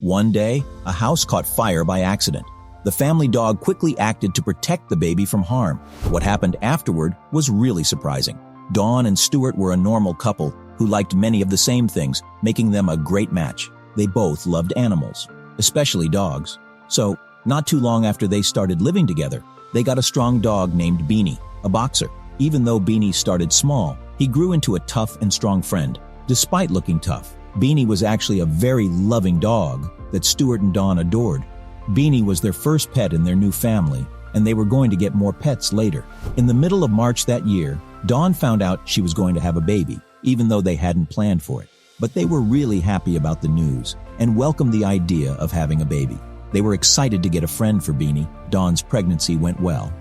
One day, a house caught fire by accident. The family dog quickly acted to protect the baby from harm. What happened afterward was really surprising. Dawn and Stuart were a normal couple who liked many of the same things, making them a great match. They both loved animals, especially dogs. So, not too long after they started living together, they got a strong dog named Beanie, a boxer. Even though Beanie started small, he grew into a tough and strong friend. Despite looking tough, Beanie was actually a very loving dog that Stuart and Dawn adored. Beanie was their first pet in their new family, and they were going to get more pets later. In the middle of March that year, Dawn found out she was going to have a baby, even though they hadn't planned for it. But they were really happy about the news and welcomed the idea of having a baby. They were excited to get a friend for Beanie. Dawn's pregnancy went well,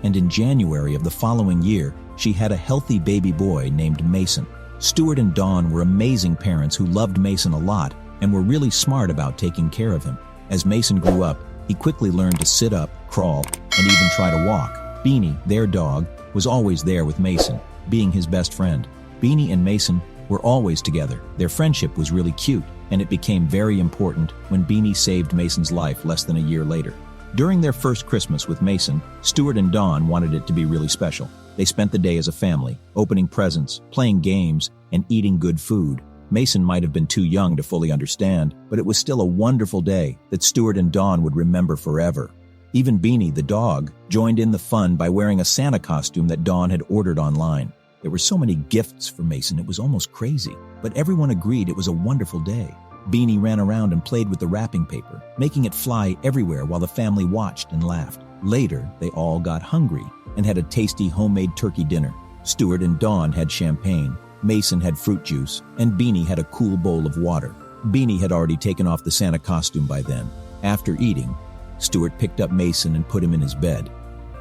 and in January of the following year, she had a healthy baby boy named Mason. Stuart and Dawn were amazing parents who loved Mason a lot and were really smart about taking care of him. As Mason grew up, he quickly learned to sit up, crawl, and even try to walk. Beanie, their dog, was always there with Mason, being his best friend. Beanie and Mason were always together. Their friendship was really cute, and it became very important when Beanie saved Mason's life less than a year later. During their first Christmas with Mason, Stuart and Dawn wanted it to be really special. They spent the day as a family, opening presents, playing games, and eating good food. Mason might have been too young to fully understand, but it was still a wonderful day that Stuart and Dawn would remember forever. Even Beanie, the dog, joined in the fun by wearing a Santa costume that Dawn had ordered online. There were so many gifts for Mason, it was almost crazy, but everyone agreed it was a wonderful day. Beanie ran around and played with the wrapping paper, making it fly everywhere while the family watched and laughed. Later, they all got hungry and had a tasty homemade turkey dinner. Stuart and Dawn had champagne, Mason had fruit juice, and Beanie had a cool bowl of water. Beanie had already taken off the Santa costume by then. After eating, Stuart picked up Mason and put him in his bed.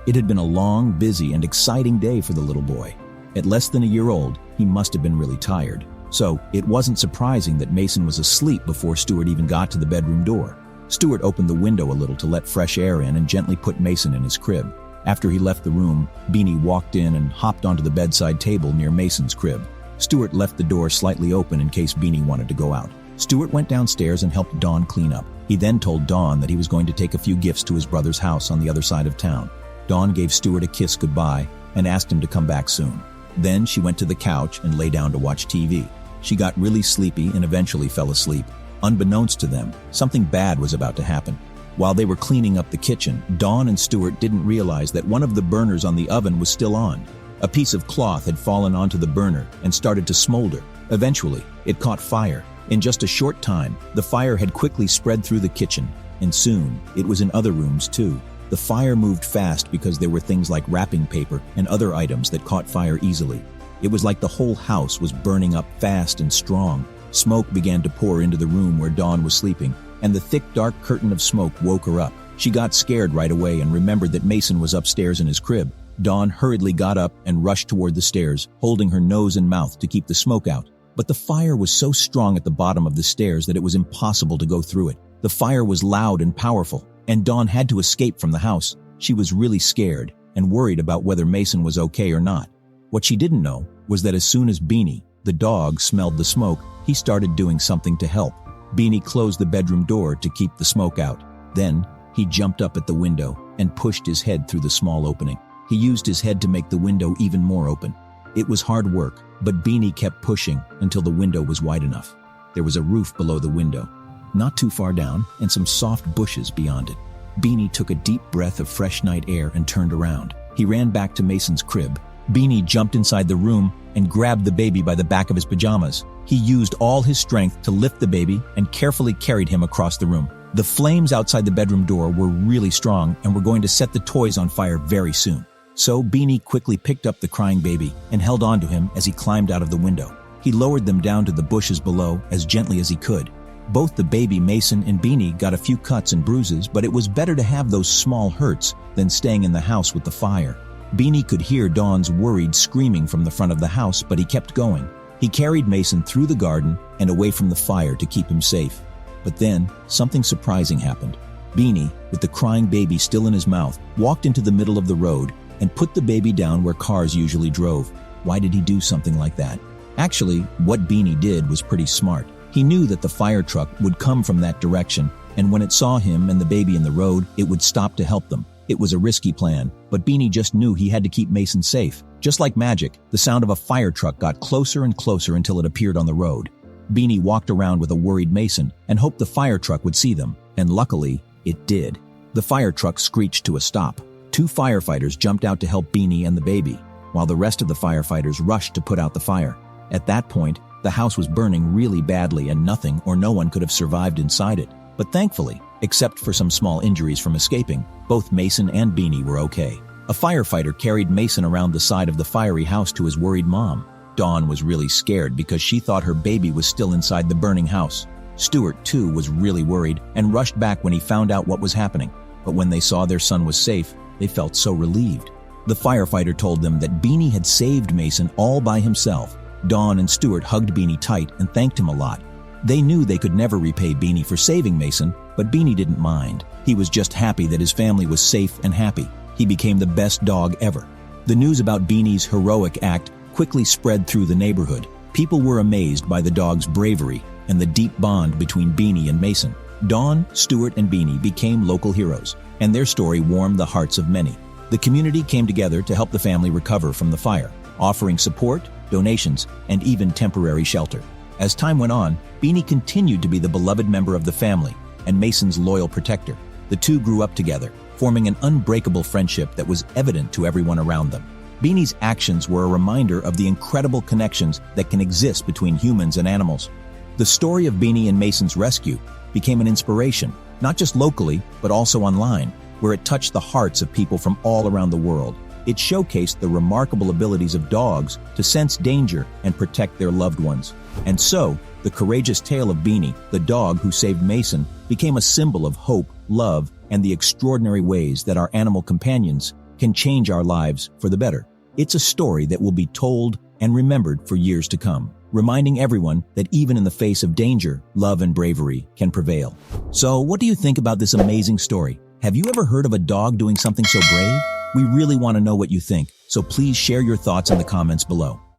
It had been a long, busy, and exciting day for the little boy. At less than a year old, he must have been really tired. So, it wasn't surprising that Mason was asleep before Stuart even got to the bedroom door. Stuart opened the window a little to let fresh air in and gently put Mason in his crib. After he left the room, Beanie walked in and hopped onto the bedside table near Mason's crib. Stuart left the door slightly open in case Beanie wanted to go out. Stuart went downstairs and helped Dawn clean up. He then told Dawn that he was going to take a few gifts to his brother's house on the other side of town. Dawn gave Stuart a kiss goodbye and asked him to come back soon. Then she went to the couch and lay down to watch TV. She got really sleepy and eventually fell asleep. Unbeknownst to them, something bad was about to happen. While they were cleaning up the kitchen, Dawn and Stuart didn't realize that one of the burners on the oven was still on. A piece of cloth had fallen onto the burner and started to smolder. Eventually, it caught fire. In just a short time, the fire had quickly spread through the kitchen, and soon it was in other rooms too. The fire moved fast because there were things like wrapping paper and other items that caught fire easily. It was like the whole house was burning up fast and strong. Smoke began to pour into the room where Dawn was sleeping, and the thick, dark curtain of smoke woke her up. She got scared right away and remembered that Mason was upstairs in his crib. Dawn hurriedly got up and rushed toward the stairs, holding her nose and mouth to keep the smoke out. But the fire was so strong at the bottom of the stairs that it was impossible to go through it. The fire was loud and powerful, and Dawn had to escape from the house. She was really scared and worried about whether Mason was okay or not. What she didn't know was that as soon as Beanie, the dog, smelled the smoke, he started doing something to help. Beanie closed the bedroom door to keep the smoke out. Then, he jumped up at the window and pushed his head through the small opening. He used his head to make the window even more open. It was hard work, but Beanie kept pushing until the window was wide enough. There was a roof below the window, not too far down, and some soft bushes beyond it. Beanie took a deep breath of fresh night air and turned around. He ran back to Mason's crib. Beanie jumped inside the room and grabbed the baby by the back of his pajamas. He used all his strength to lift the baby and carefully carried him across the room. The flames outside the bedroom door were really strong and were going to set the toys on fire very soon. So Beanie quickly picked up the crying baby and held on to him as he climbed out of the window. He lowered them down to the bushes below as gently as he could. Both the baby, Mason, and Beanie got a few cuts and bruises, but it was better to have those small hurts than staying in the house with the fire. Beanie could hear Dawn's worried screaming from the front of the house, but he kept going. He carried Mason through the garden and away from the fire to keep him safe. But then, something surprising happened. Beanie, with the crying baby still in his mouth, walked into the middle of the road and put the baby down where cars usually drove. Why did he do something like that? Actually, what Beanie did was pretty smart. He knew that the fire truck would come from that direction, and when it saw him and the baby in the road, it would stop to help them. It was a risky plan, but Beanie just knew he had to keep Mason safe. Just like magic, the sound of a fire truck got closer and closer until it appeared on the road. Beanie walked around with a worried Mason and hoped the fire truck would see them, and luckily, it did. The fire truck screeched to a stop. 2 firefighters jumped out to help Beanie and the baby, while the rest of the firefighters rushed to put out the fire. At that point, the house was burning really badly and nothing or no one could have survived inside it. But thankfully, except for some small injuries from escaping, both Mason and Beanie were okay. A firefighter carried Mason around the side of the fiery house to his worried mom. Dawn was really scared because she thought her baby was still inside the burning house. Stuart, too, was really worried and rushed back when he found out what was happening. But when they saw their son was safe, they felt so relieved. The firefighter told them that Beanie had saved Mason all by himself. Dawn and Stuart hugged Beanie tight and thanked him a lot. They knew they could never repay Beanie for saving Mason, but Beanie didn't mind. He was just happy that his family was safe and happy. He became the best dog ever. The news about Beanie's heroic act quickly spread through the neighborhood. People were amazed by the dog's bravery and the deep bond between Beanie and Mason. Dawn, Stuart, and Beanie became local heroes, and their story warmed the hearts of many. The community came together to help the family recover from the fire, offering support, donations, and even temporary shelter. As time went on, Beanie continued to be the beloved member of the family and Mason's loyal protector. The two grew up together, forming an unbreakable friendship that was evident to everyone around them. Beanie's actions were a reminder of the incredible connections that can exist between humans and animals. The story of Beanie and Mason's rescue became an inspiration, not just locally, but also online, where it touched the hearts of people from all around the world. It showcased the remarkable abilities of dogs to sense danger and protect their loved ones. And so, the courageous tale of Beanie, the dog who saved Mason, became a symbol of hope, love, and the extraordinary ways that our animal companions can change our lives for the better. It's a story that will be told and remembered for years to come, reminding everyone that even in the face of danger, love and bravery can prevail. So, what do you think about this amazing story? Have you ever heard of a dog doing something so brave? We really want to know what you think, so please share your thoughts in the comments below.